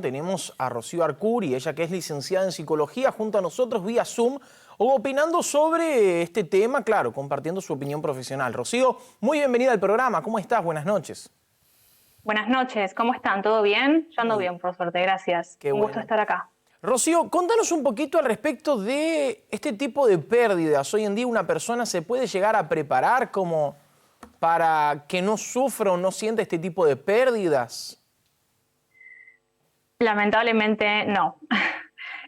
Tenemos a Rocío Arcuri, ella que es licenciada en psicología, junto a nosotros vía Zoom, opinando sobre este tema, claro, compartiendo su opinión profesional. Rocío, muy bienvenida al programa. ¿Cómo estás? Buenas noches. Buenas noches, ¿cómo están? ¿Todo bien? Yo ando Muy bien, por suerte, gracias. Qué Un gusto bueno. estar acá. Rocío, contanos un poquito al respecto de este tipo de pérdidas. Hoy en día una persona se puede llegar a preparar como para que no sufra o no sienta este tipo de pérdidas. Lamentablemente no.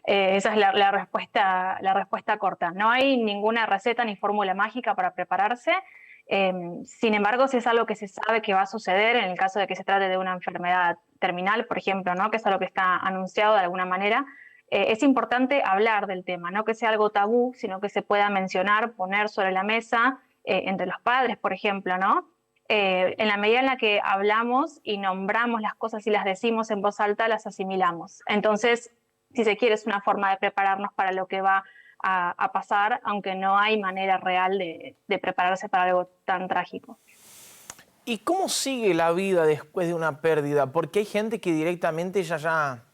Esa es la respuesta corta. No hay ninguna receta ni fórmula mágica para prepararse. Sin embargo, si es algo que se sabe que va a suceder en el caso de que se trate de una enfermedad terminal, por ejemplo, ¿no? Que es algo que está anunciado de alguna manera, es importante hablar del tema, no que sea algo tabú, sino que se pueda mencionar, poner sobre la mesa entre los padres, por ejemplo, ¿no? En la medida en la que hablamos y nombramos las cosas y las decimos en voz alta, las asimilamos. Entonces, si se quiere, es una forma de prepararnos para lo que va a pasar, aunque no hay manera real de prepararse para algo tan trágico. ¿Y cómo sigue la vida después de una pérdida? Porque hay gente que directamente ya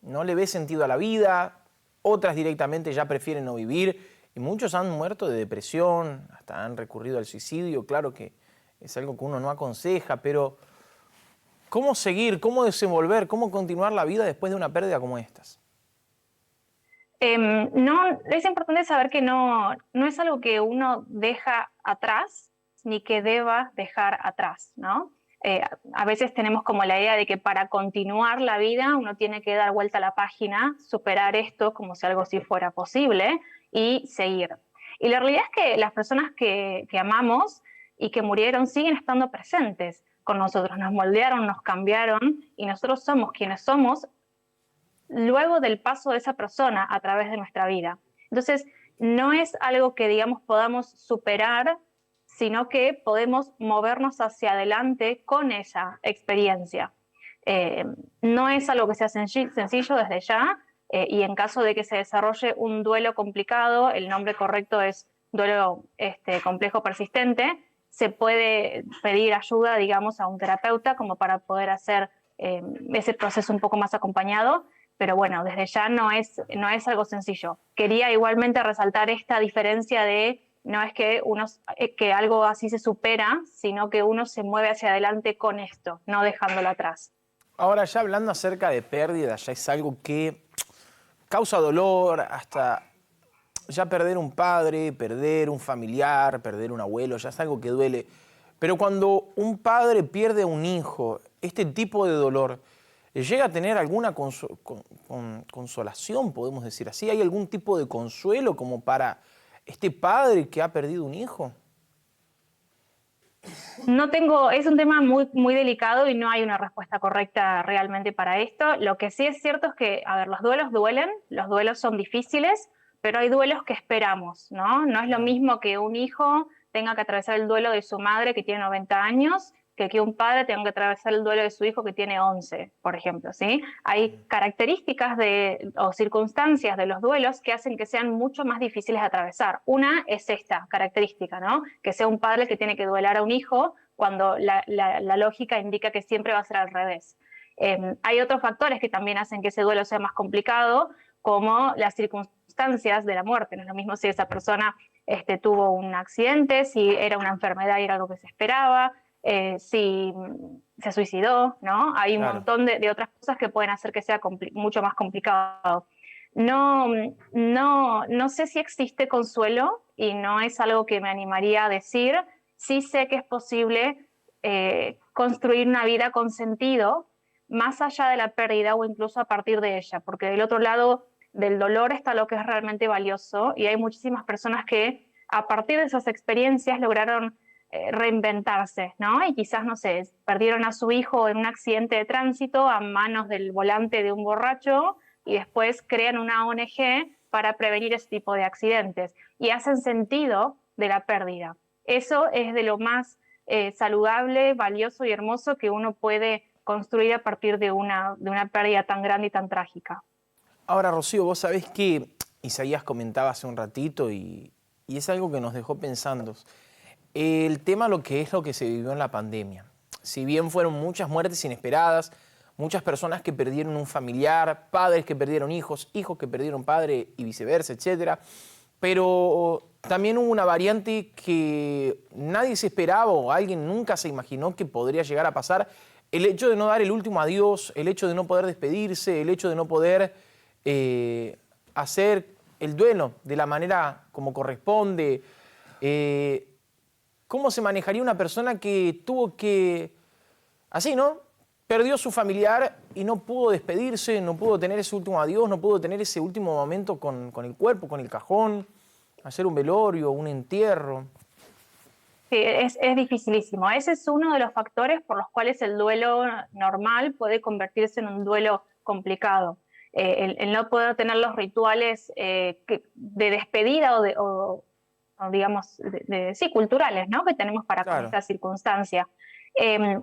no le ve sentido a la vida, otras directamente ya prefieren no vivir, y muchos han muerto de depresión, hasta han recurrido al suicidio. Claro que es algo que uno no aconseja, pero ¿cómo seguir, cómo desenvolver, cómo continuar la vida después de una pérdida como estas? No, es importante saber que no es algo que uno deja atrás ni que deba dejar atrás, ¿no? A veces tenemos como la idea de que para continuar la vida uno tiene que dar vuelta a la página, superar esto como si algo sí fuera posible y seguir. Y la realidad es que las personas que amamos y que murieron siguen estando presentes con nosotros, nos moldearon, nos cambiaron y nosotros somos quienes somos luego del paso de esa persona a través de nuestra vida. Entonces, no es algo que, digamos, podamos superar, sino que podemos movernos hacia adelante con esa experiencia. No es algo que sea sencillo desde ya, y en caso de que se desarrolle un duelo complicado, el nombre correcto es duelo complejo persistente, se puede pedir ayuda, digamos, a un terapeuta como para poder hacer ese proceso un poco más acompañado. Pero bueno, desde ya no es algo sencillo. Quería igualmente resaltar esta diferencia de no es que algo así se supera, sino que uno se mueve hacia adelante con esto, no dejándolo atrás. Ahora, ya hablando acerca de pérdida, ya es algo que causa dolor, hasta ya perder un padre, perder un familiar, perder un abuelo, ya es algo que duele. Pero cuando un padre pierde a un hijo, este tipo de dolor, ¿llega a tener alguna consolación, podemos decir así? ¿Hay algún tipo de consuelo como para este padre que ha perdido un hijo? Es un tema muy delicado y no hay una respuesta correcta realmente para esto. Lo que sí es cierto es que, a ver, los duelos duelen, los duelos son difíciles, pero hay duelos que esperamos, ¿no? No es lo mismo que un hijo tenga que atravesar el duelo de su madre que tiene 90 años que un padre tenga que atravesar el duelo de su hijo que tiene 11, por ejemplo, ¿sí? Hay características o circunstancias de los duelos que hacen que sean mucho más difíciles de atravesar. Una es esta característica, ¿no? Que sea un padre que tiene que duelar a un hijo cuando la lógica indica que siempre va a ser al revés. Hay otros factores que también hacen que ese duelo sea más complicado, como las circunstancias de la muerte. No es lo mismo si esa persona tuvo un accidente, si era una enfermedad y era algo que se esperaba, si se suicidó, ¿no? Hay un Claro. montón de otras cosas que pueden hacer que sea mucho más complicado. No sé si existe consuelo y no es algo que me animaría a decir. Sí sé que es posible construir una vida con sentido más allá de la pérdida o incluso a partir de ella, porque del otro lado del dolor está lo que es realmente valioso y hay muchísimas personas que a partir de esas experiencias lograron reinventarse, ¿no? Y quizás, no sé, perdieron a su hijo en un accidente de tránsito a manos del volante de un borracho y después crean una ONG para prevenir ese tipo de accidentes y hacen sentido de la pérdida. Eso es de lo más saludable, valioso y hermoso que uno puede construir a partir de una pérdida tan grande y tan trágica. Ahora, Rocío, vos sabés que Isaías comentaba hace un ratito y es algo que nos dejó pensando. El tema lo que se vivió en la pandemia. Si bien fueron muchas muertes inesperadas, muchas personas que perdieron un familiar, padres que perdieron hijos, hijos que perdieron padre y viceversa, etc. Pero también hubo una variante que nadie se esperaba o alguien nunca se imaginó que podría llegar a pasar. El hecho de no dar el último adiós, el hecho de no poder despedirse, el hecho de no poder hacer el duelo de la manera como corresponde. ¿Cómo se manejaría una persona que tuvo que, así, ¿no? Perdió su familiar y no pudo despedirse, no pudo tener ese último adiós, no pudo tener ese último momento con el cuerpo, con el cajón, hacer un velorio, un entierro? Sí, es dificilísimo. Ese es uno de los factores por los cuales el duelo normal puede convertirse en un duelo complicado. El no poder tener los rituales de despedida o digamos, sí, culturales, ¿no? Que tenemos para con Claro. esta circunstancia.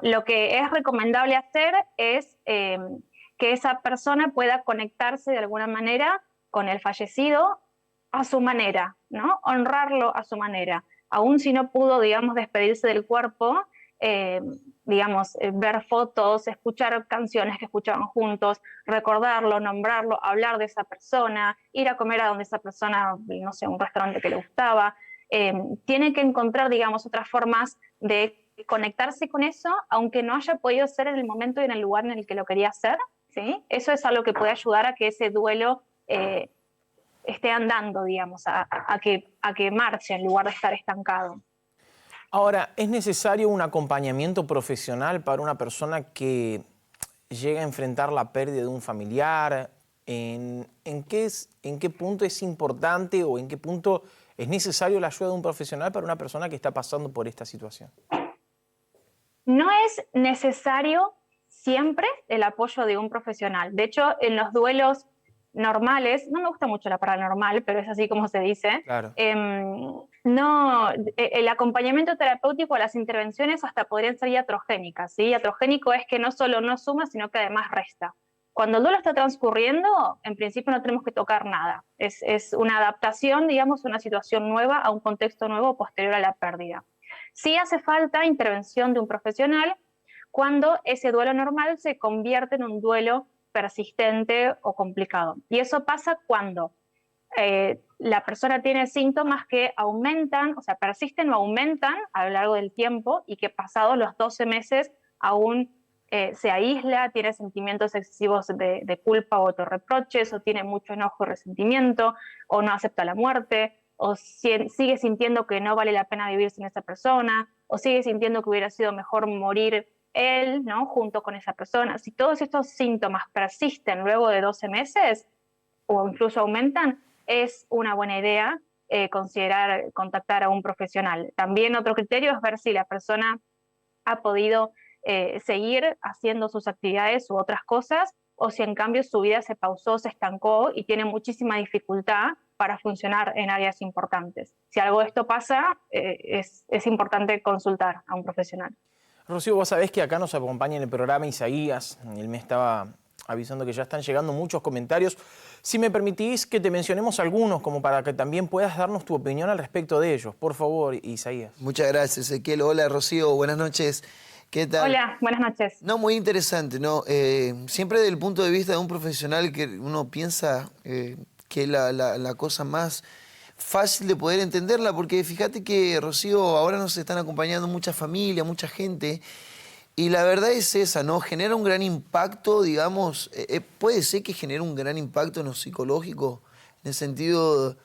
Lo que es recomendable hacer es que esa persona pueda conectarse de alguna manera con el fallecido a su manera, ¿no? Honrarlo a su manera. Aún si no pudo, digamos, despedirse del cuerpo, digamos, ver fotos, escuchar canciones que escuchaban juntos, recordarlo, nombrarlo, hablar de esa persona, ir a comer a donde esa persona, no sé, un restaurante que le gustaba. Tiene que encontrar, digamos, otras formas de conectarse con eso, aunque no haya podido ser en el momento y en el lugar en el que lo quería hacer, ¿sí? Eso es algo que puede ayudar a que ese duelo esté andando, digamos, a que marche en lugar de estar estancado. Ahora, ¿es necesario un acompañamiento profesional para una persona que llega a enfrentar la pérdida de un familiar? ¿En qué punto es importante o en qué punto es necesario la ayuda de un profesional para una persona que está pasando por esta situación? No es necesario siempre el apoyo de un profesional. De hecho, en los duelos normales, no me gusta mucho la palabra normal, pero es así como se dice, Claro. no, el acompañamiento terapéutico a las intervenciones hasta podrían ser iatrogénicas, ¿sí? Iatrogénico es que no solo no suma, sino que además resta. Cuando el duelo está transcurriendo, en principio no tenemos que tocar nada. Es una adaptación, digamos, a una situación nueva, a un contexto nuevo posterior a la pérdida. Sí hace falta intervención de un profesional cuando ese duelo normal se convierte en un duelo persistente o complicado. Y eso pasa cuando la persona tiene síntomas que aumentan, o sea, persisten o aumentan a lo largo del tiempo y que pasados los 12 meses aún se aísla, tiene sentimientos excesivos de culpa o autorreproches, o tiene mucho enojo y resentimiento, o no acepta la muerte, o sigue sintiendo que no vale la pena vivir sin esa persona, o sigue sintiendo que hubiera sido mejor morir él, ¿no? Junto con esa persona. Si todos estos síntomas persisten luego de 12 meses o incluso aumentan, es una buena idea considerar contactar a un profesional. También otro criterio es ver si la persona ha podido seguir haciendo sus actividades u otras cosas, o si en cambio su vida se pausó, se estancó y tiene muchísima dificultad para funcionar en áreas importantes. Si algo de esto pasa, es importante consultar a un profesional. Rocío, vos sabés que acá nos acompaña en el programa Isaías. Él me estaba avisando que ya están llegando muchos comentarios. Si me permitís que te mencionemos algunos, como para que también puedas darnos tu opinión al respecto de ellos. Por favor, Isaías. Muchas gracias, Ezequiel. Hola, Rocío. Buenas noches. ¿Qué tal? Hola, buenas noches. No, muy interesante, ¿no? Siempre desde el punto de vista de un profesional que uno piensa que es la cosa más fácil de poder entenderla, porque fíjate que, Rocío, ahora nos están acompañando mucha familia, mucha gente, y la verdad es esa, ¿no? Genera un gran impacto, digamos, puede ser que genere un gran impacto en lo psicológico, en el sentido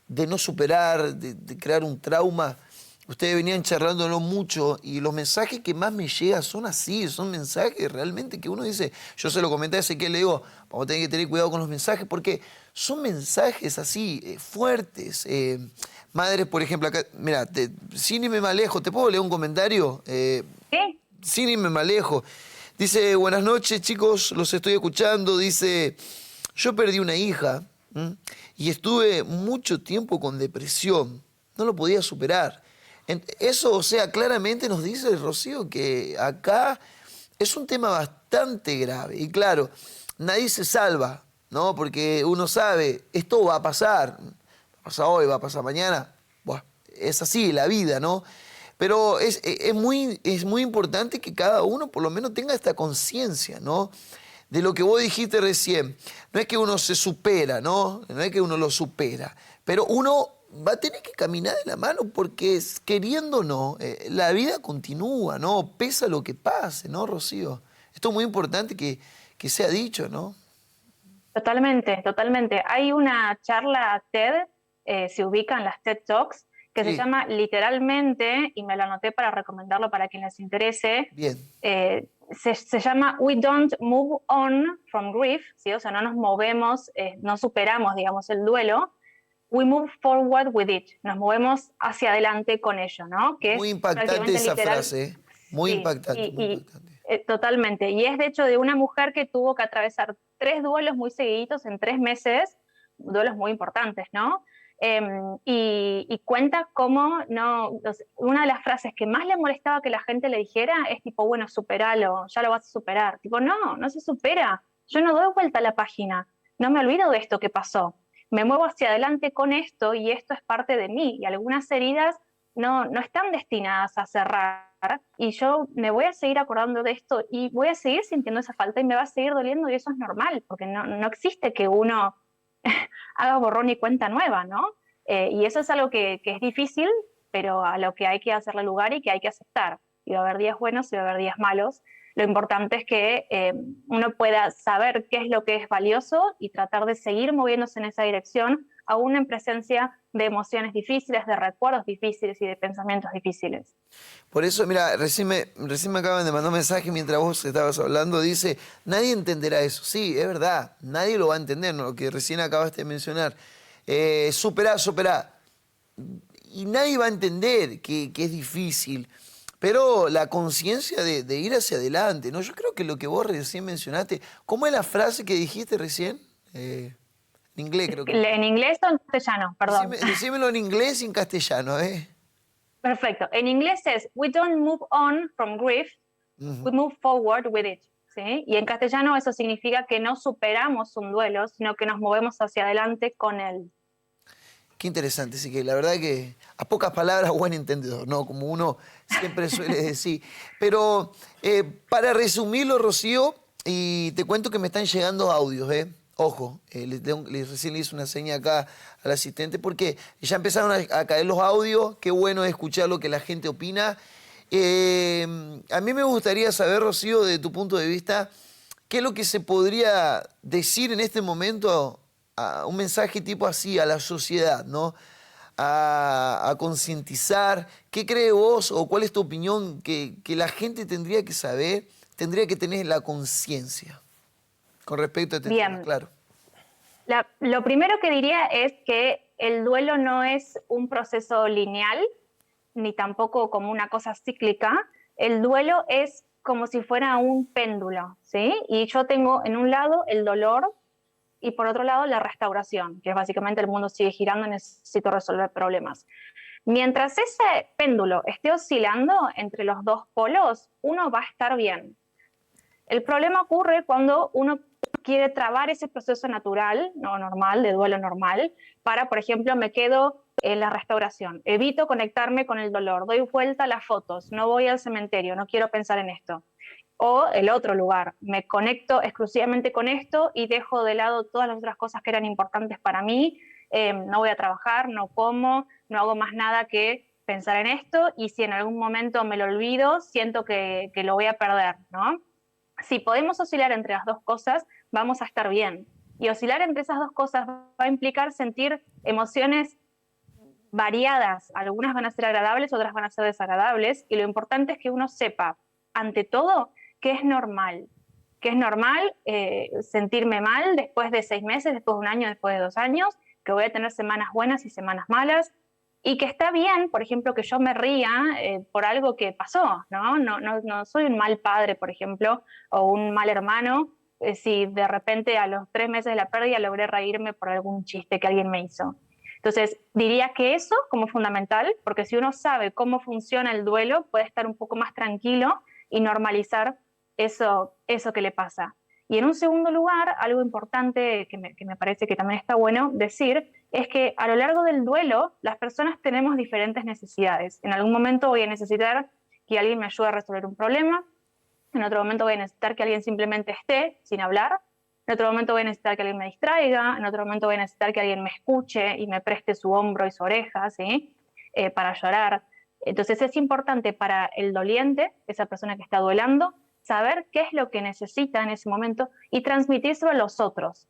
de no superar, de crear un trauma. Ustedes venían charlándolo mucho y los mensajes que más me llegan son así, son mensajes realmente que uno dice, yo se lo comenté a Ezequiel, le digo, vamos a tener que tener cuidado con los mensajes porque son mensajes así, fuertes. Madres, por ejemplo, acá, mira, sin irme más lejos, ¿te puedo leer un comentario? ¿Sí? Sin irme más lejos. Dice, buenas noches chicos, los estoy escuchando, dice, yo perdí una hija y estuve mucho tiempo con depresión, no lo podía superar. Eso, o sea, claramente nos dice Rocío que acá es un tema bastante grave. Y claro, nadie se salva, ¿no? Porque uno sabe, esto va a pasar hoy, va a pasar mañana. Buah, es así la vida, ¿no? Pero es muy importante que cada uno por lo menos tenga esta conciencia, ¿no? De lo que vos dijiste recién. No es que uno se supera, ¿no? No es que uno lo supera, pero uno va a tener que caminar de la mano porque queriendo o no, la vida continúa, ¿no? Pesa lo que pase, ¿no, Rocío? Esto es muy importante que sea dicho, ¿no? Totalmente, totalmente. Hay una charla TED, se ubican las TED Talks, que se Sí, llama literalmente, y me la anoté para recomendarlo para quien les interese, bien. se llama We Don't Move On from Grief, ¿sí? O sea, no nos movemos, no superamos, digamos, el duelo. We move forward with it, nos movemos hacia adelante con ello, ¿no? Que Muy es impactante prácticamente esa literal. frase, ¿eh? Muy Sí, impactante, muy impactante. totalmente. Y es de hecho de una mujer que tuvo que atravesar 3 duelos muy seguiditos en 3 meses, duelos muy importantes, ¿no? Y cuenta cómo no, una de las frases que más le molestaba que la gente le dijera es tipo, bueno, superalo, ya lo vas a superar. Tipo, no, no se supera. Yo no doy vuelta a la página, no me olvido de esto que pasó. Me muevo hacia adelante con esto y esto es parte de mí. Y algunas heridas no están destinadas a cerrar y yo me voy a seguir acordando de esto y voy a seguir sintiendo esa falta y me va a seguir doliendo y eso es normal, porque no existe que uno haga borrón y cuenta nueva, ¿no? Y eso es algo que es difícil, pero a lo que hay que hacerle lugar y que hay que aceptar. Y va a haber días buenos y va a haber días malos. Lo importante es que uno pueda saber qué es lo que es valioso y tratar de seguir moviéndose en esa dirección, aún en presencia de emociones difíciles, de recuerdos difíciles y de pensamientos difíciles. Por eso, mira, recién me acaban de mandar un mensaje mientras vos estabas hablando, dice, nadie entenderá eso. Sí, es verdad, nadie lo va a entender, ¿no? Lo que recién acabaste de mencionar. Superá. Y nadie va a entender que es difícil, pero la conciencia de ir hacia adelante, ¿no? Yo creo que lo que vos recién mencionaste, ¿cómo es la frase que dijiste recién? En inglés creo que... En inglés o en castellano, perdón. Decímelo en inglés y en castellano, ¿eh? Perfecto. En inglés es we don't move on from grief, we Ujú. move forward with it. ¿Sí? Y en castellano eso significa que no superamos un duelo, sino que nos movemos hacia adelante con él. Qué interesante, sí que la verdad que a pocas palabras buen entendedor, ¿no? Como uno siempre suele decir. Pero para resumirlo, Rocío, y te cuento que me están llegando audios, ¿eh? Ojo, recién le hice una seña acá al asistente porque ya empezaron a caer los audios, qué bueno escuchar lo que la gente opina. A mí me gustaría saber, Rocío, desde tu punto de vista, qué es lo que se podría decir en este momento un mensaje tipo así a la sociedad, ¿no? A concientizar. ¿Qué crees vos o cuál es tu opinión que la gente tendría que saber, tendría que tener la conciencia con respecto a este tema? Bien, Claro. lo primero que diría es que el duelo no es un proceso lineal, ni tampoco como una cosa cíclica. El duelo es como si fuera un péndulo, ¿sí? Y yo tengo en un lado el dolor y por otro lado la restauración, que es básicamente el mundo sigue girando, necesito resolver problemas. Mientras ese péndulo esté oscilando entre los dos polos, uno va a estar bien. El problema ocurre cuando uno quiere trabar ese proceso natural, no normal, de duelo normal, para, por ejemplo, me quedo en la restauración, evito conectarme con el dolor, doy vuelta a las fotos, no voy al cementerio, no quiero pensar en esto. O el otro lugar, me conecto exclusivamente con esto y dejo de lado todas las otras cosas que eran importantes para mí, no voy a trabajar, no como, no hago más nada que pensar en esto y si en algún momento me lo olvido, siento que lo voy a perder, ¿no? Si podemos oscilar entre las dos cosas, vamos a estar bien. Y oscilar entre esas dos cosas va a implicar sentir emociones variadas. Algunas van a ser agradables, otras van a ser desagradables. Y lo importante es que uno sepa, ante todo, que es normal. Que es normal sentirme mal después de 6 meses, después de un año, después de 2 años, que voy a tener semanas buenas y semanas malas, y que está bien, por ejemplo, que yo me ría por algo que pasó, ¿no? No soy un mal padre, por ejemplo, o un mal hermano, si de repente a los 3 meses de la pérdida logré reírme por algún chiste que alguien me hizo. Entonces, diría que eso como fundamental, porque si uno sabe cómo funciona el duelo, puede estar un poco más tranquilo y normalizar eso que le pasa. Y en un segundo lugar, algo importante que me parece que también está bueno decir, es que a lo largo del duelo las personas tenemos diferentes necesidades. En algún momento voy a necesitar que alguien me ayude a resolver un problema, en otro momento voy a necesitar que alguien simplemente esté sin hablar, en otro momento voy a necesitar que alguien me distraiga, en otro momento voy a necesitar que alguien me escuche y me preste su hombro y su oreja, ¿sí? Para llorar. Entonces es importante para el doliente, esa persona que está duelando, saber qué es lo que necesita en ese momento y transmitírselo a los otros.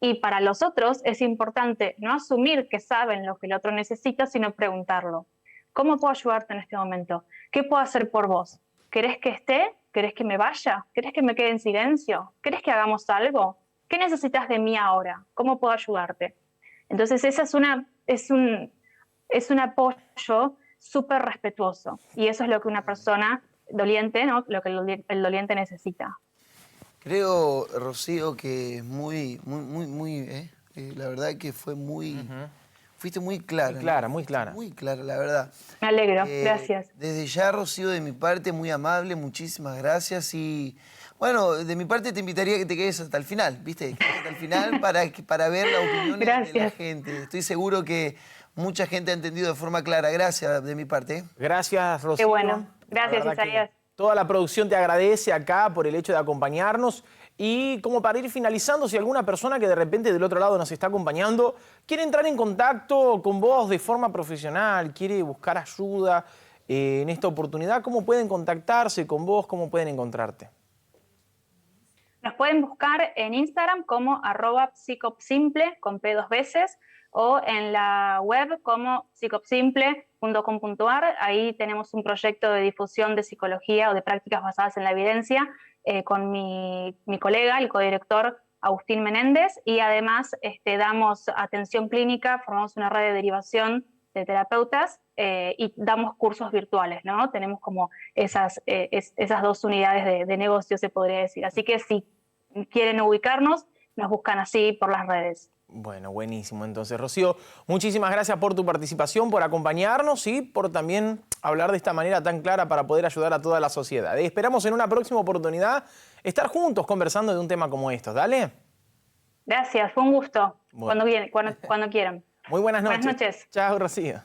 Y para los otros es importante no asumir que saben lo que el otro necesita, sino preguntarlo. ¿Cómo puedo ayudarte en este momento? ¿Qué puedo hacer por vos? ¿Querés que esté? ¿Querés que me vaya? ¿Querés que me quede en silencio? ¿Querés que hagamos algo? ¿Qué necesitas de mí ahora? ¿Cómo puedo ayudarte? Entonces esa es un apoyo súper respetuoso. Y eso es lo que una persona doliente, ¿no? Lo que el doliente necesita. Creo, Rocío, que la verdad que fue fuiste muy clara. Muy clara, ¿no? muy clara. Muy clara, la verdad. Me alegro, gracias. Desde ya, Rocío, de mi parte, muy amable, muchísimas gracias. Y bueno, de mi parte te invitaría a que te quedes hasta el final, ¿viste? Hasta el final para ver la opinión de la gente. Estoy seguro que mucha gente ha entendido de forma clara. Gracias de mi parte. Gracias, Rocío. Qué bueno. Gracias, Isaías. Toda la producción te agradece acá por el hecho de acompañarnos. Y como para ir finalizando, si alguna persona que de repente del otro lado nos está acompañando quiere entrar en contacto con vos de forma profesional, quiere buscar ayuda en esta oportunidad, ¿cómo pueden contactarse con vos? ¿Cómo pueden encontrarte? Nos pueden buscar en Instagram como @psicopsimple con P 2 veces o en la web como psicopsimple.com.ar. Ahí tenemos un proyecto de difusión de psicología o de prácticas basadas en la evidencia con mi colega, el codirector Agustín Menéndez, y además damos atención clínica, formamos una red de derivación de terapeutas y damos cursos virtuales, ¿no? Tenemos como esas dos unidades de negocio, se podría decir. Así que si quieren ubicarnos, nos buscan así por las redes. Bueno, buenísimo. Entonces, Rocío, muchísimas gracias por tu participación, por acompañarnos y por también hablar de esta manera tan clara para poder ayudar a toda la sociedad. Esperamos en una próxima oportunidad estar juntos conversando de un tema como estos. ¿Dale? Gracias, fue un gusto. Bueno. Cuando quieran. Muy buenas noches. Buenas noches. Chao, Rocío.